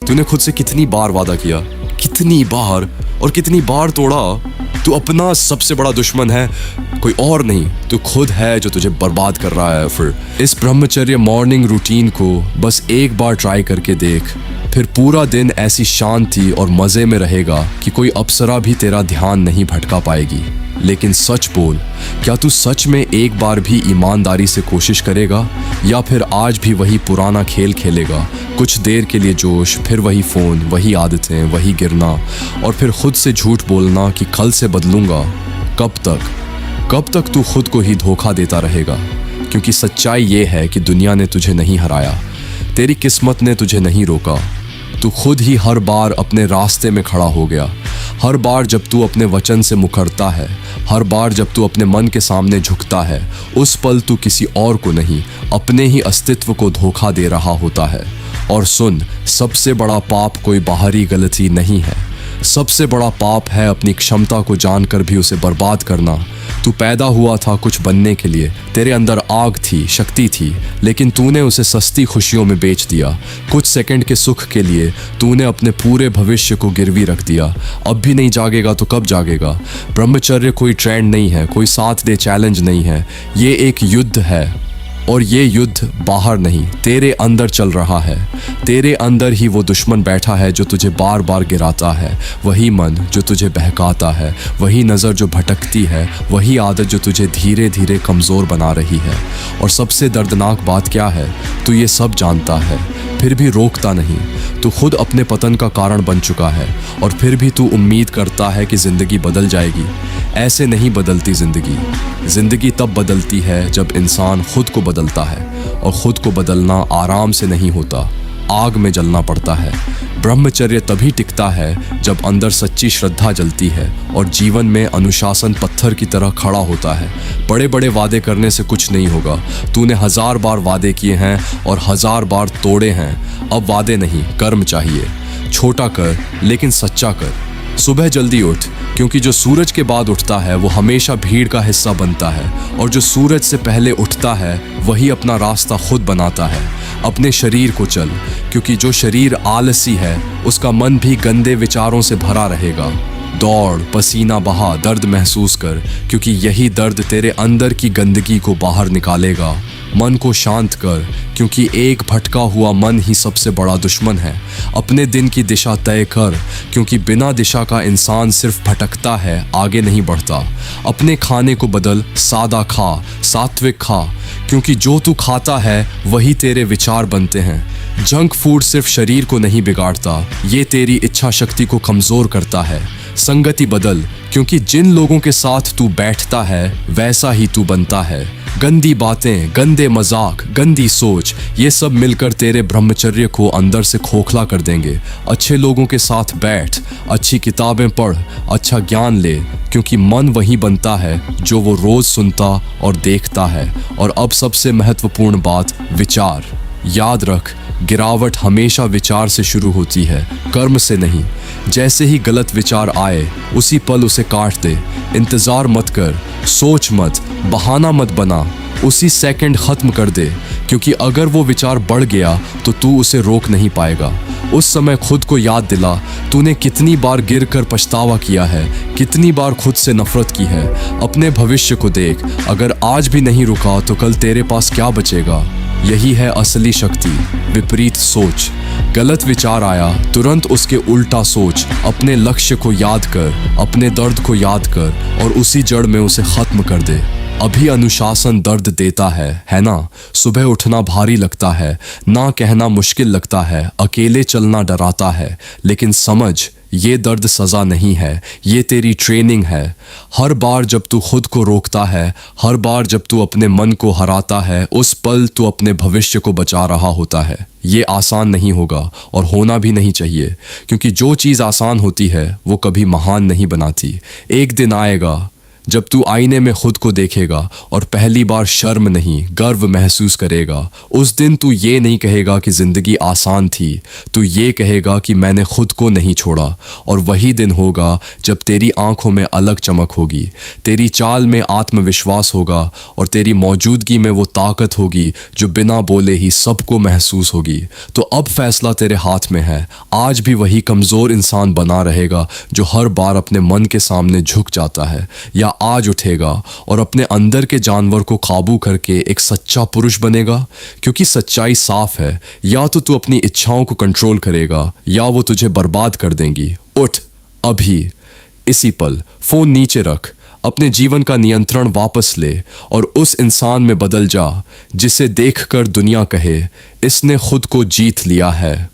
तूने खुद से कितनी बार वादा किया, कितनी बार और कितनी बार तोड़ा। तू अपना सबसे बड़ा दुश्मन है, कोई और नहीं, तू खुद है जो तुझे बर्बाद कर रहा है। फिर इस ब्रह्मचर्य मॉर्निंग रूटीन को बस एक बार ट्राई करके देख, फिर पूरा दिन ऐसी शांति और मज़े में रहेगा कि कोई अप्सरा भी तेरा ध्यान नहीं भटका पाएगी। लेकिन सच बोल, क्या तू सच में एक बार भी ईमानदारी से कोशिश करेगा, या फिर आज भी वही पुराना खेल खेलेगा? कुछ देर के लिए जोश, फिर वही फ़ोन, वही आदतें, वही गिरना, और फिर खुद से झूठ बोलना कि कल से बदलूंगा। कब तक तू खुद को ही धोखा देता रहेगा? क्योंकि सच्चाई ये है कि दुनिया ने तुझे नहीं हराया, तेरी किस्मत ने तुझे नहीं रोका। तू खुद ही हर बार अपने रास्ते में खड़ा हो गया। हर बार जब तू अपने वचन से मुकरता है, हर बार जब तू अपने मन के सामने झुकता है, उस पल तू किसी और को नहीं, अपने ही अस्तित्व को धोखा दे रहा होता है। और सुन, सबसे बड़ा पाप कोई बाहरी गलती नहीं है, सबसे बड़ा पाप है अपनी क्षमता को जानकर भी उसे बर्बाद करना। तू पैदा हुआ था कुछ बनने के लिए, तेरे अंदर आग थी, शक्ति थी, लेकिन तूने उसे सस्ती खुशियों में बेच दिया। कुछ सेकंड के सुख के लिए तूने अपने पूरे भविष्य को गिरवी रख दिया। अब भी नहीं जागेगा तो कब जागेगा? ब्रह्मचर्य कोई ट्रेंड नहीं है, कोई साथ दे चैलेंज नहीं है, ये एक युद्ध है। और ये युद्ध बाहर नहीं, तेरे अंदर चल रहा है। तेरे अंदर ही वो दुश्मन बैठा है जो तुझे बार बार गिराता है, वही मन जो तुझे बहकाता है, वही नज़र जो भटकती है, वही आदत जो तुझे धीरे धीरे कमज़ोर बना रही है। और सबसे दर्दनाक बात क्या है? तू ये सब जानता है, फिर भी रोकता नहीं। तू खुद अपने पतन का कारण बन चुका है, और फिर भी तू उम्मीद करता है कि ज़िंदगी बदल जाएगी। ऐसे नहीं बदलती ज़िंदगी। ज़िंदगी तब बदलती है जब इंसान खुद को बदलता है, और ख़ुद को बदलना आराम से नहीं होता, आग में जलना पड़ता है। ब्रह्मचर्य तभी टिकता है जब अंदर सच्ची श्रद्धा जलती है और जीवन में अनुशासन पत्थर की तरह खड़ा होता है। बड़े बड़े वादे करने से कुछ नहीं होगा। तूने 1000 बार वादे किए हैं और 1000 बार तोड़े हैं। अब वादे नहीं, कर्म चाहिए। छोटा कर लेकिन सच्चा कर। सुबह जल्दी उठ, क्योंकि जो सूरज के बाद उठता है वो हमेशा भीड़ का हिस्सा बनता है, और जो सूरज से पहले उठता है वही अपना रास्ता खुद बनाता है। अपने शरीर को चल, क्योंकि जो शरीर आलसी है उसका मन भी गंदे विचारों से भरा रहेगा। दौड़, पसीना बहा, दर्द महसूस कर, क्योंकि यही दर्द तेरे अंदर की गंदगी को बाहर निकालेगा। मन को शांत कर, क्योंकि एक भटका हुआ मन ही सबसे बड़ा दुश्मन है। अपने दिन की दिशा तय कर, क्योंकि बिना दिशा का इंसान सिर्फ भटकता है, आगे नहीं बढ़ता। अपने खाने को बदल, सादा खा, सात्विक खा, क्योंकि जो तू खाता है वही तेरे विचार बनते हैं। जंक फूड सिर्फ शरीर को नहीं बिगाड़ता, ये तेरी इच्छा शक्ति को कमज़ोर करता है। संगति बदल, क्योंकि जिन लोगों के साथ तू बैठता है वैसा ही तू बनता है। गंदी बातें, गंदे मजाक, गंदी सोच, ये सब मिलकर तेरे ब्रह्मचर्य को अंदर से खोखला कर देंगे। अच्छे लोगों के साथ बैठ, अच्छी किताबें पढ़, अच्छा ज्ञान ले, क्योंकि मन वही बनता है जो वो रोज़ सुनता और देखता है। और अब सबसे महत्वपूर्ण बात, विचार। याद रख, गिरावट हमेशा विचार से शुरू होती है, कर्म से नहीं। जैसे ही गलत विचार आए उसी पल उसे काट दे। इंतज़ार मत कर, सोच मत, बहाना मत बना, उसी सेकंड ख़त्म कर दे, क्योंकि अगर वो विचार बढ़ गया तो तू उसे रोक नहीं पाएगा। उस समय खुद को याद दिला, तूने कितनी बार गिरकर पछतावा किया है, कितनी बार खुद से नफरत की है। अपने भविष्य को देख, अगर आज भी नहीं रुका तो कल तेरे पास क्या बचेगा? यही है असली शक्ति, विपरीत सोच। गलत विचार आया, तुरंत उसके उल्टा सोच। अपने लक्ष्य को याद कर, अपने दर्द को याद कर, और उसी जड़ में उसे ख़त्म कर दे। अभी अनुशासन दर्द देता है ना? सुबह उठना भारी लगता है, ना कहना मुश्किल लगता है, अकेले चलना डराता है, लेकिन समझ, ये दर्द सज़ा नहीं है, ये तेरी ट्रेनिंग है। हर बार जब तू खुद को रोकता है, हर बार जब तू अपने मन को हराता है, उस पल तू अपने भविष्य को बचा रहा होता है। ये आसान नहीं होगा और होना भी नहीं चाहिए, क्योंकि जो चीज़ आसान होती है वो कभी महान नहीं बनाती। एक दिन आएगा जब तू आईने में खुद को देखेगा और पहली बार शर्म नहीं गर्व महसूस करेगा, उस दिन तू ये नहीं कहेगा कि जिंदगी आसान थी, तू ये कहेगा कि मैंने खुद को नहीं छोड़ा। और वही दिन होगा जब तेरी आंखों में अलग चमक होगी, तेरी चाल में आत्मविश्वास होगा और तेरी मौजूदगी में वो ताकत होगी जो बिना बोले ही सबको महसूस होगी। तो अब फैसला तेरे हाथ में है। आज भी वही कमज़ोर इंसान बना रहेगा जो हर बार अपने मन के सामने झुक जाता है, या आज उठेगा और अपने अंदर के जानवर को काबू करके एक सच्चा पुरुष बनेगा? क्योंकि सच्चाई साफ है, या तो तू अपनी इच्छाओं को कंट्रोल करेगा या वो तुझे बर्बाद कर देंगी। उठ अभी, इसी पल फोन नीचे रख, अपने जीवन का नियंत्रण वापस ले और उस इंसान में बदल जा जिसे देखकर दुनिया कहे इसने खुद को जीत लिया है।